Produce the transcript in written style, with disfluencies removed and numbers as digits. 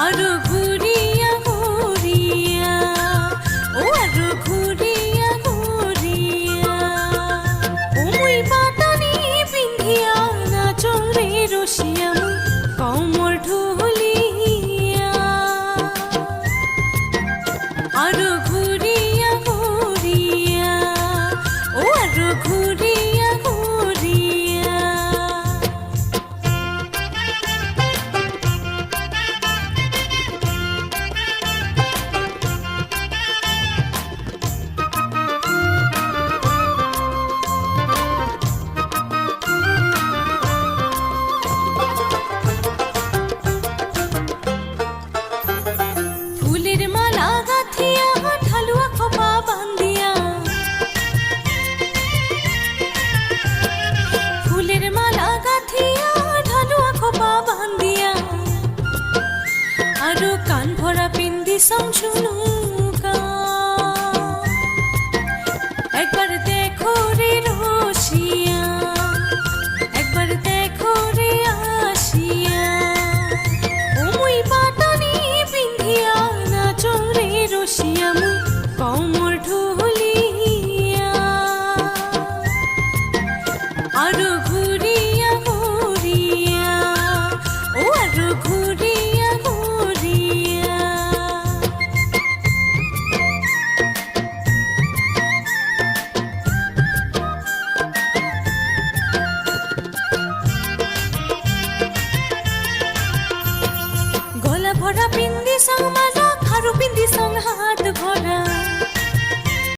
আরো ঘুরিয়া ঘুরিয়া ও আরো ঘুরিয়া ঘুরিয়া ও মুই পাতানি পিন্ধিয়া নাচং রে রসিয়া মুই কমর ঢুলিয়া আরো ঘুরিয়া ঘুরিয়া ও আরো ঘুরিয়া ঘুরিয়া ফুলের মালা গাথিয়া ঢালুয়া খোপা বান্ধিয়া ফুলের মালা গাথিয়া ঢালুয়া খোপা বান্ধিয়া আরো কান ভরা পিন্দি শুনু একবার দেখো রে রসিয়া একবার দেখো রে আসিয়া ও মুই পাতানি পিন্ধিয়া নাচং রে রসিয়া মুই কমর ঢুলিয়া আরো ঘুরিয়া ঘুরিয়া ও আরো ঘুরিয়া ঘুরিয়া গলা ভরা পিন্দি